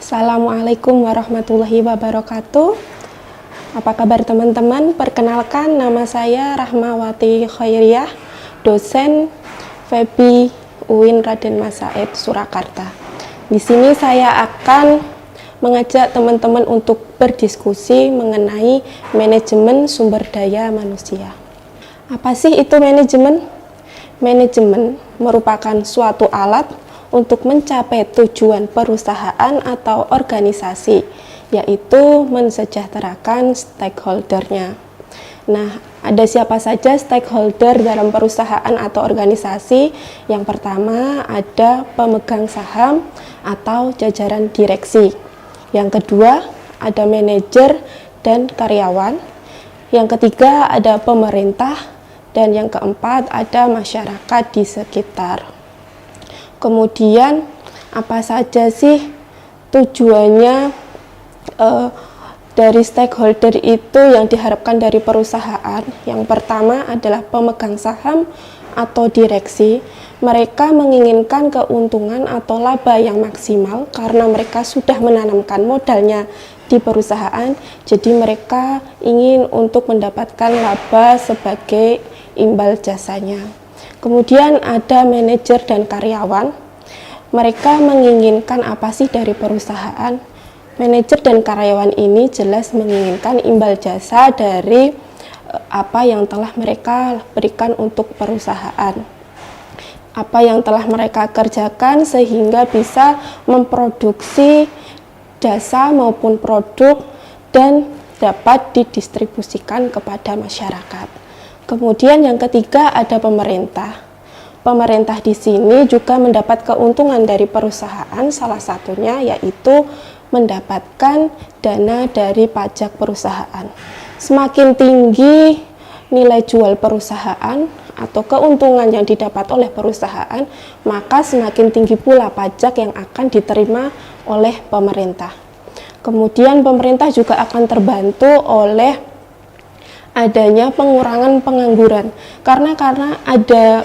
Assalamualaikum warahmatullahi wabarakatuh. Apa kabar teman-teman? Perkenalkan, nama saya Rahmawati Khairiyah, dosen FEBI UIN Raden Mas Said Surakarta. Di sini saya akan mengajak teman-teman untuk berdiskusi mengenai manajemen sumber daya manusia. Apa sih itu manajemen? Manajemen merupakan suatu alat untuk mencapai tujuan perusahaan atau organisasi, yaitu mensejahterakan stakeholder-nya. Nah, ada siapa saja stakeholder dalam perusahaan atau organisasi? Yang pertama ada pemegang saham atau jajaran direksi. Yang kedua ada manajer dan karyawan. Yang ketiga ada pemerintah. Dan yang keempat ada masyarakat di sekitar. Kemudian apa saja sih tujuannya dari stakeholder itu yang diharapkan dari perusahaan? Yang pertama adalah pemegang saham atau direksi. Mereka menginginkan keuntungan atau laba yang maksimal karena mereka sudah menanamkan modalnya di perusahaan. Jadi mereka ingin untuk mendapatkan laba sebagai imbal jasanya. Kemudian ada manajer dan karyawan. Mereka menginginkan apa sih dari perusahaan? Manajer dan karyawan ini jelas menginginkan imbal jasa dari apa yang telah mereka berikan untuk perusahaan. Apa yang telah mereka kerjakan sehingga bisa memproduksi jasa maupun produk dan dapat didistribusikan kepada masyarakat. Kemudian yang ketiga ada pemerintah. Pemerintah di sini juga mendapat keuntungan dari perusahaan, salah satunya yaitu mendapatkan dana dari pajak perusahaan. Semakin tinggi nilai jual perusahaan atau keuntungan yang didapat oleh perusahaan, maka semakin tinggi pula pajak yang akan diterima oleh pemerintah. Kemudian pemerintah juga akan terbantu oleh adanya pengurangan pengangguran karena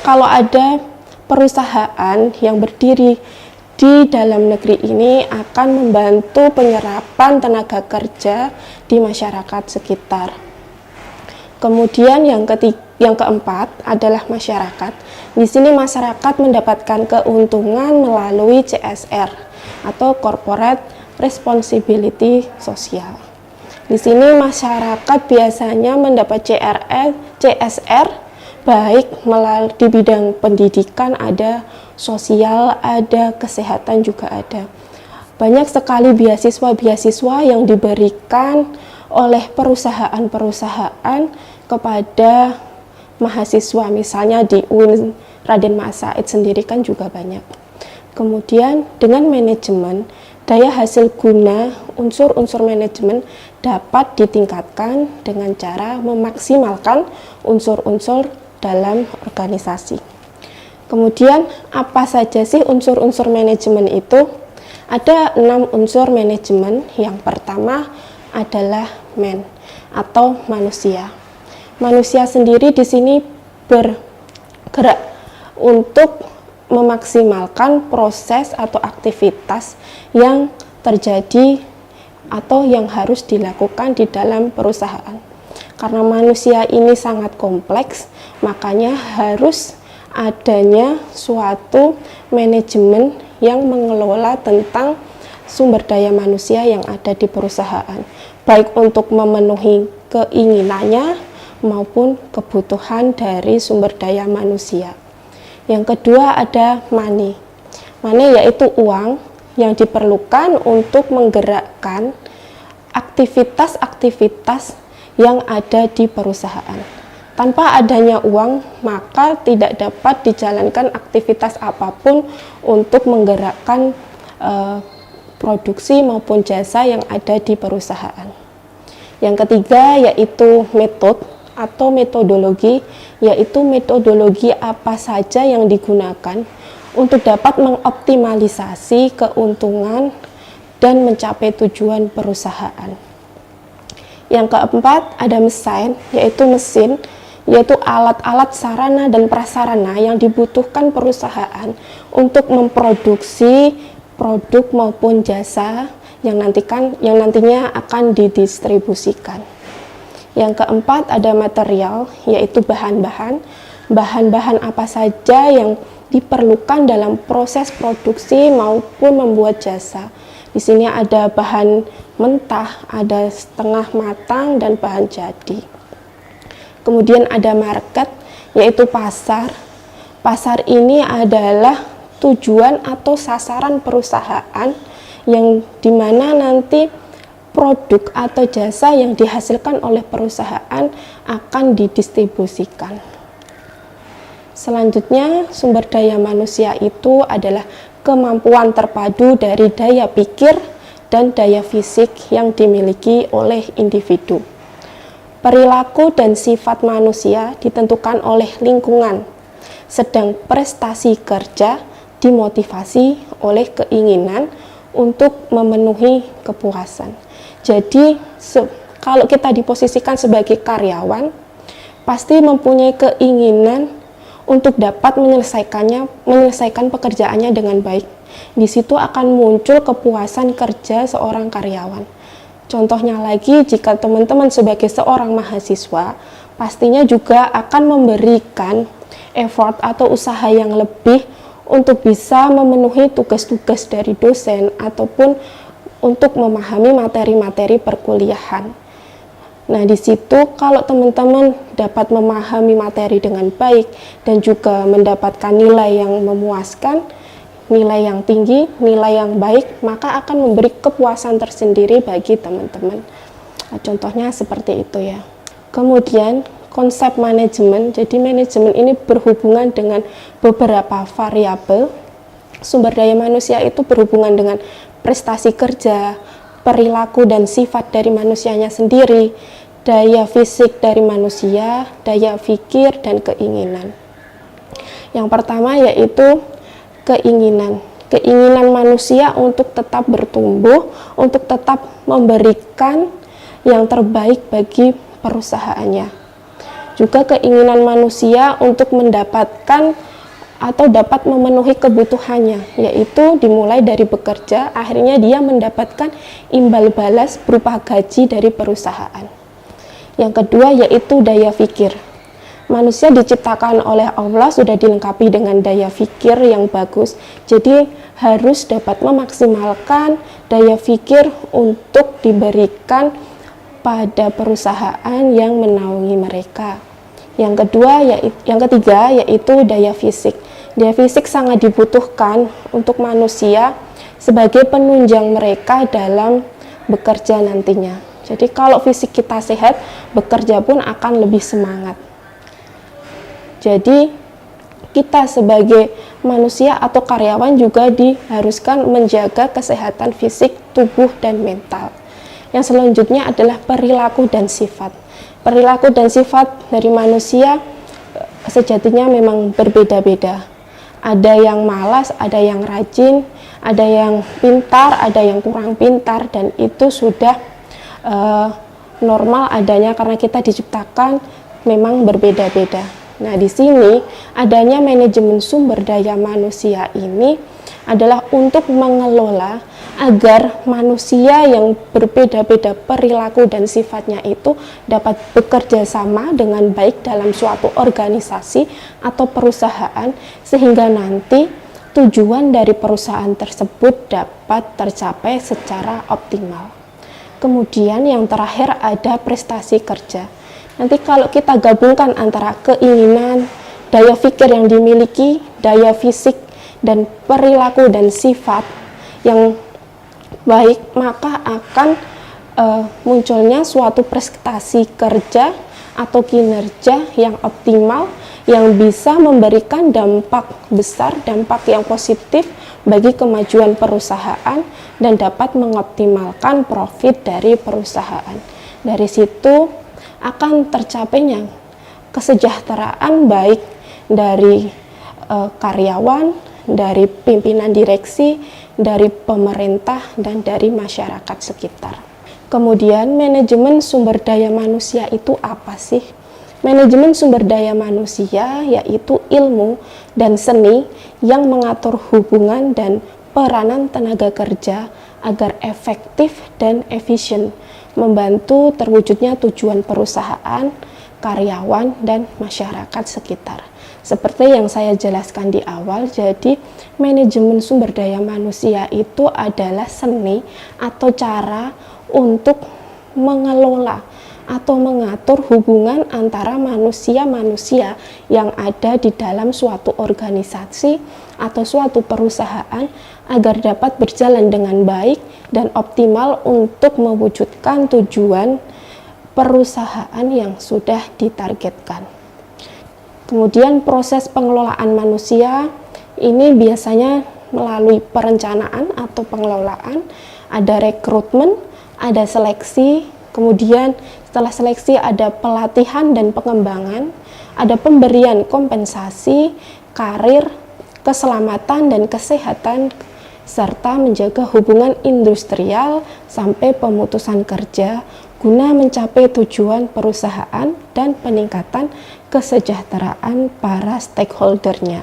kalau ada perusahaan yang berdiri di dalam negeri ini akan membantu penyerapan tenaga kerja di masyarakat sekitar. Kemudian yang keempat adalah masyarakat. Di sini masyarakat mendapatkan keuntungan melalui CSR atau Corporate Responsibility Social. Di sini masyarakat biasanya mendapat CSR baik melalui di bidang pendidikan ada, sosial ada, kesehatan juga ada. Banyak sekali beasiswa-beasiswa yang diberikan oleh perusahaan-perusahaan kepada mahasiswa, misalnya di UIN Raden Mas Said sendiri kan juga banyak. Kemudian dengan manajemen, daya hasil guna unsur-unsur manajemen dapat ditingkatkan dengan cara memaksimalkan unsur-unsur dalam organisasi. Kemudian apa saja sih unsur-unsur manajemen itu? Ada 6 unsur manajemen. Yang pertama adalah atau manusia. Manusia sendiri di sini bergerak untuk memaksimalkan proses atau aktivitas yang terjadi atau yang harus dilakukan di dalam perusahaan. Karena manusia ini sangat kompleks, makanya harus adanya suatu manajemen yang mengelola tentang sumber daya manusia yang ada di perusahaan, baik untuk memenuhi keinginannya maupun kebutuhan dari sumber daya manusia. Yang kedua ada money. Money yaitu uang yang diperlukan untuk menggerakkan aktivitas-aktivitas yang ada di perusahaan. Tanpa adanya uang, maka tidak dapat dijalankan aktivitas apapun untuk menggerakkan produksi maupun jasa yang ada di perusahaan. Yang ketiga yaitu metode atau metodologi, yaitu metodologi apa saja yang digunakan untuk dapat mengoptimalisasi keuntungan dan mencapai tujuan perusahaan. Yang keempat ada mesin, yaitu alat-alat sarana dan prasarana yang dibutuhkan perusahaan untuk memproduksi produk maupun jasa yang nantinya akan didistribusikan. Yang keempat ada material, yaitu bahan-bahan. Bahan-bahan apa saja yang diperlukan dalam proses produksi maupun membuat jasa. Di sini ada bahan mentah, ada setengah matang, dan bahan jadi. Kemudian ada market, yaitu pasar. Pasar ini adalah tujuan atau sasaran perusahaan yang dimana nanti produk atau jasa yang dihasilkan oleh perusahaan akan didistribusikan. Selanjutnya, sumber daya manusia itu adalah kemampuan terpadu dari daya pikir dan daya fisik yang dimiliki oleh individu. Perilaku dan sifat manusia ditentukan oleh lingkungan, sedang prestasi kerja dimotivasi oleh keinginan untuk memenuhi kepuasan. Jadi, kalau kita diposisikan sebagai karyawan, pasti mempunyai keinginan untuk dapat menyelesaikan pekerjaannya dengan baik. Di situ akan muncul kepuasan kerja seorang karyawan. Contohnya lagi, jika teman-teman sebagai seorang mahasiswa, pastinya juga akan memberikan effort atau usaha yang lebih untuk bisa memenuhi tugas-tugas dari dosen ataupun untuk memahami materi-materi perkuliahan. Nah, di situ kalau teman-teman dapat memahami materi dengan baik dan juga mendapatkan nilai yang memuaskan, nilai yang tinggi, nilai yang baik, maka akan memberi kepuasan tersendiri bagi teman-teman. Nah, contohnya seperti itu ya. Kemudian konsep manajemen, jadi manajemen ini berhubungan dengan beberapa variabel. Sumber daya manusia itu berhubungan dengan prestasi kerja, perilaku dan sifat dari manusianya sendiri, daya fisik dari manusia, daya pikir, dan keinginan. Yang pertama yaitu keinginan. Keinginan manusia untuk tetap bertumbuh, untuk tetap memberikan yang terbaik bagi perusahaannya. Juga keinginan manusia untuk mendapatkan atau dapat memenuhi kebutuhannya, yaitu dimulai dari bekerja, akhirnya dia mendapatkan imbal balas berupa gaji dari perusahaan. Yang kedua yaitu daya pikir. Manusia diciptakan oleh Allah sudah dilengkapi dengan daya pikir yang bagus, jadi harus dapat memaksimalkan daya pikir untuk diberikan pada perusahaan yang menaungi mereka. Yang ketiga yaitu daya fisik. Daya fisik sangat dibutuhkan untuk manusia sebagai penunjang mereka dalam bekerja nantinya. Jadi kalau fisik kita sehat, bekerja pun akan lebih semangat. Jadi kita sebagai manusia atau karyawan juga diharuskan menjaga kesehatan fisik, tubuh, dan mental. Yang selanjutnya adalah perilaku dan sifat. Perilaku dan sifat dari manusia sejatinya memang berbeda-beda. Ada yang malas, ada yang rajin, ada yang pintar, ada yang kurang pintar, dan itu sudah normal adanya karena kita diciptakan memang berbeda-beda. Nah, di sini adanya manajemen sumber daya manusia ini adalah untuk mengelola agar manusia yang berbeda-beda perilaku dan sifatnya itu dapat bekerja sama dengan baik dalam suatu organisasi atau perusahaan, sehingga nanti tujuan dari perusahaan tersebut dapat tercapai secara optimal. Kemudian yang terakhir ada prestasi kerja. Nanti kalau kita gabungkan antara keinginan, daya pikir yang dimiliki, daya fisik, dan perilaku dan sifat yang baik, maka akan munculnya suatu prestasi kerja atau kinerja yang optimal, yang bisa memberikan dampak besar, dampak yang positif bagi kemajuan perusahaan dan dapat mengoptimalkan profit dari perusahaan. Dari situ akan tercapainya kesejahteraan baik dari karyawan, dari pimpinan direksi, dari pemerintah, dan dari masyarakat sekitar. Kemudian manajemen sumber daya manusia itu apa sih? Manajemen sumber daya manusia yaitu ilmu dan seni yang mengatur hubungan dan peranan tenaga kerja agar efektif dan efisien, membantu terwujudnya tujuan perusahaan, karyawan, dan masyarakat sekitar. Seperti yang saya jelaskan di awal, jadi manajemen sumber daya manusia itu adalah seni atau cara untuk mengelola atau mengatur hubungan antara manusia-manusia yang ada di dalam suatu organisasi atau suatu perusahaan agar dapat berjalan dengan baik dan optimal untuk mewujudkan tujuan perusahaan yang sudah ditargetkan. Kemudian proses pengelolaan manusia ini biasanya melalui perencanaan atau pengelolaan, ada rekrutmen, ada seleksi, kemudian setelah seleksi ada pelatihan dan pengembangan, ada pemberian kompensasi, karir, keselamatan dan kesehatan, serta menjaga hubungan industrial sampai pemutusan kerja guna mencapai tujuan perusahaan dan peningkatan kesejahteraan para stakeholder-nya.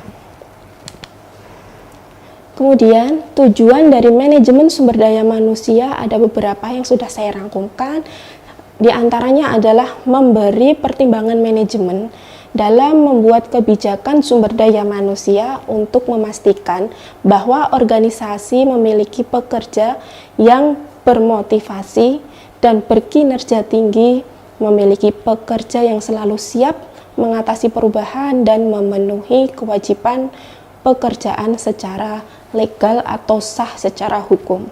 Kemudian, tujuan dari manajemen sumber daya manusia ada beberapa yang sudah saya rangkumkan. Di antaranya adalah memberi pertimbangan manajemen dalam membuat kebijakan sumber daya manusia untuk memastikan bahwa organisasi memiliki pekerja yang bermotivasi dan berkinerja tinggi, memiliki pekerja yang selalu siap mengatasi perubahan dan memenuhi kewajiban pekerjaan secara legal atau sah secara hukum.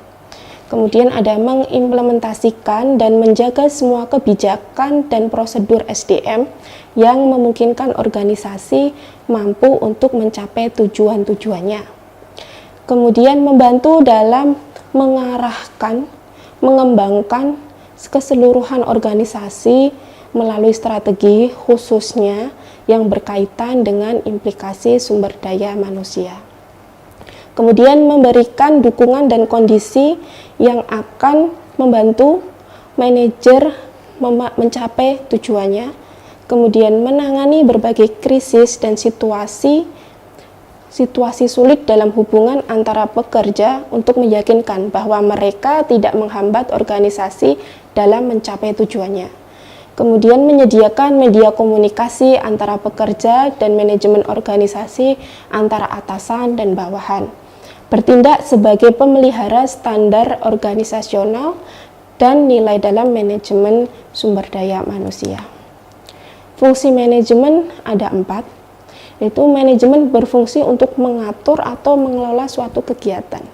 Kemudian ada mengimplementasikan dan menjaga semua kebijakan dan prosedur SDM yang memungkinkan organisasi mampu untuk mencapai tujuan-tujuannya. Kemudian membantu dalam mengarahkan, mengembangkan keseluruhan organisasi melalui strategi khususnya yang berkaitan dengan implikasi sumber daya manusia. Kemudian memberikan dukungan dan kondisi yang akan membantu manajer mencapai tujuannya. Kemudian menangani berbagai krisis dan situasi sulit dalam hubungan antara pekerja untuk meyakinkan bahwa mereka tidak menghambat organisasi dalam mencapai tujuannya. Kemudian menyediakan media komunikasi antara pekerja dan manajemen organisasi antara atasan dan bawahan. Bertindak sebagai pemelihara standar organisasional dan nilai dalam manajemen sumber daya manusia. Fungsi manajemen ada 4. Yaitu manajemen berfungsi untuk mengatur atau mengelola suatu kegiatan.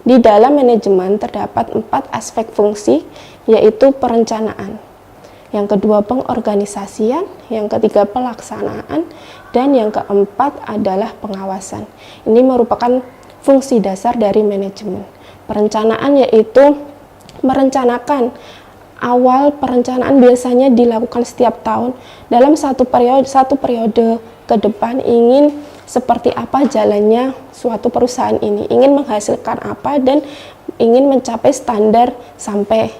Di dalam manajemen terdapat 4 aspek fungsi, yaitu perencanaan, yang kedua pengorganisasian, yang ketiga pelaksanaan, dan yang keempat adalah pengawasan. Ini merupakan fungsi dasar dari manajemen. Perencanaan yaitu merencanakan. Awal perencanaan biasanya dilakukan setiap tahun dalam satu periode ke depan ingin seperti apa jalannya suatu perusahaan ini, ingin menghasilkan apa dan ingin mencapai standar sampai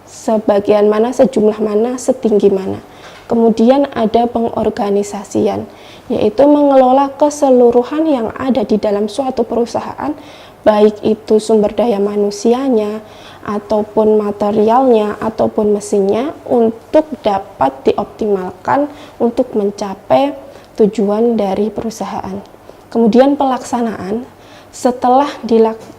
sebagian mana, sejumlah mana, setinggi mana. Kemudian ada pengorganisasian, yaitu mengelola keseluruhan yang ada di dalam suatu perusahaan, baik itu sumber daya manusianya, ataupun materialnya, ataupun mesinnya, untuk dapat dioptimalkan untuk mencapai tujuan dari perusahaan. Kemudian pelaksanaan, setelah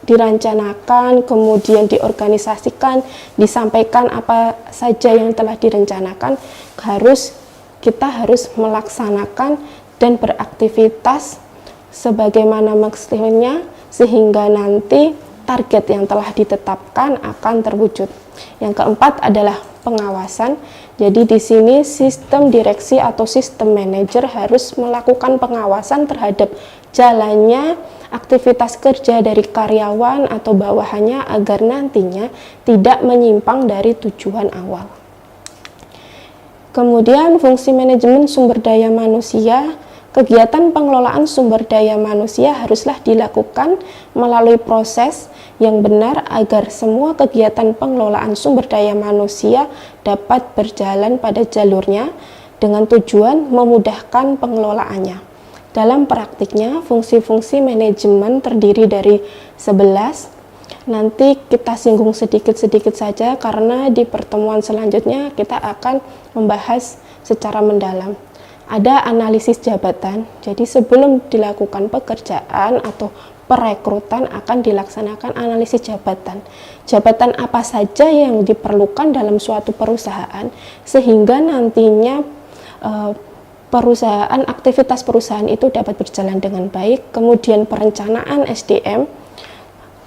dirancanakan, kemudian diorganisasikan, disampaikan apa saja yang telah direncanakan, kita harus melaksanakan dan beraktivitas sebagaimana mestinya sehingga nanti target yang telah ditetapkan akan terwujud. Yang keempat adalah pengawasan. Jadi di sini sistem direksi atau sistem manajer harus melakukan pengawasan terhadap jalannya aktivitas kerja dari karyawan atau bawahannya agar nantinya tidak menyimpang dari tujuan awal. Kemudian fungsi manajemen sumber daya manusia. Kegiatan pengelolaan sumber daya manusia haruslah dilakukan melalui proses yang benar agar semua kegiatan pengelolaan sumber daya manusia dapat berjalan pada jalurnya dengan tujuan memudahkan pengelolaannya. Dalam praktiknya, fungsi-fungsi manajemen terdiri dari 11, nanti kita singgung sedikit-sedikit saja karena di pertemuan selanjutnya kita akan membahas secara mendalam. Ada analisis jabatan, jadi sebelum dilakukan pekerjaan atau perekrutan akan dilaksanakan analisis jabatan. Jabatan apa saja yang diperlukan dalam suatu perusahaan sehingga nantinya aktivitas perusahaan itu dapat berjalan dengan baik. Kemudian perencanaan SDM,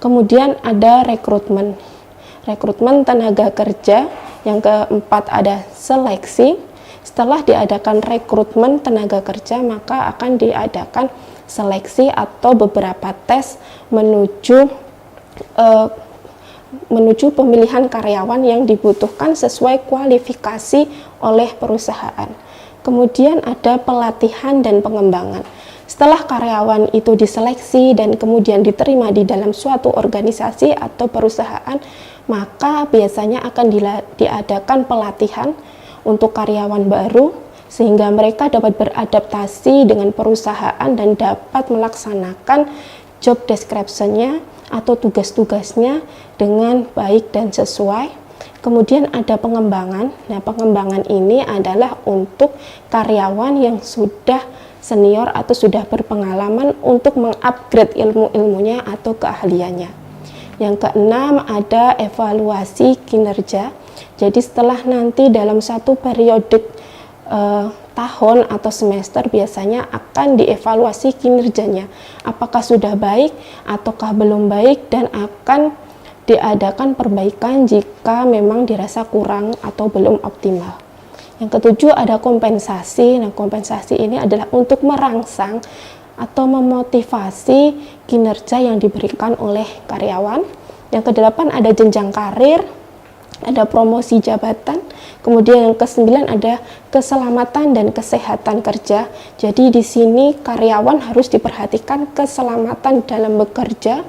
kemudian ada rekrutmen tenaga kerja. Yang keempat ada seleksi. Setelah diadakan rekrutmen tenaga kerja, maka akan diadakan seleksi atau beberapa tes menuju pemilihan karyawan yang dibutuhkan sesuai kualifikasi oleh perusahaan. Kemudian ada pelatihan dan pengembangan. Setelah karyawan itu diseleksi dan kemudian diterima di dalam suatu organisasi atau perusahaan, maka biasanya akan diadakan pelatihan untuk karyawan baru sehingga mereka dapat beradaptasi dengan perusahaan dan dapat melaksanakan job description-nya atau tugas-tugasnya dengan baik dan sesuai. Kemudian ada pengembangan. Nah, pengembangan ini adalah untuk karyawan yang sudah senior atau sudah berpengalaman untuk mengupgrade ilmu-ilmunya atau keahliannya. Yang keenam ada evaluasi kinerja. Jadi setelah nanti dalam satu periode tahun atau semester biasanya akan dievaluasi kinerjanya. Apakah sudah baik ataukah belum baik dan akan diadakan perbaikan jika memang dirasa kurang atau belum optimal. Yang ketujuh ada kompensasi. Nah, kompensasi ini adalah untuk merangsang atau memotivasi kinerja yang diberikan oleh karyawan. Yang kedelapan ada jenjang karir, ada promosi jabatan. Kemudian yang kesembilan ada keselamatan dan kesehatan kerja. Jadi di sini karyawan harus diperhatikan keselamatan dalam bekerja.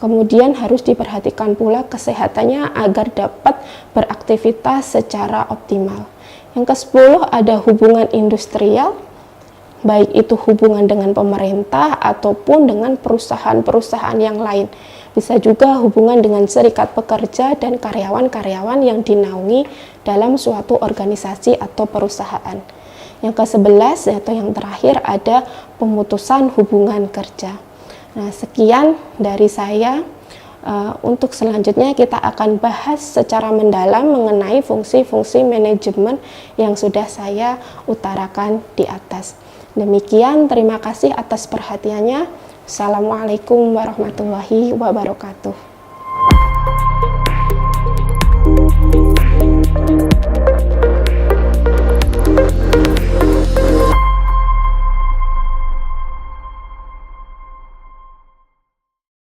Kemudian harus diperhatikan pula kesehatannya agar dapat beraktivitas secara optimal. Yang ke-10 ada hubungan industrial, baik itu hubungan dengan pemerintah ataupun dengan perusahaan-perusahaan yang lain. Bisa juga hubungan dengan serikat pekerja dan karyawan-karyawan yang dinaungi dalam suatu organisasi atau perusahaan. Yang ke-11 atau yang terakhir ada pemutusan hubungan kerja. Nah, sekian dari saya. Untuk selanjutnya kita akan bahas secara mendalam mengenai fungsi-fungsi manajemen yang sudah saya utarakan di atas. Demikian, terima kasih atas perhatiannya. Assalamualaikum warahmatullahi wabarakatuh.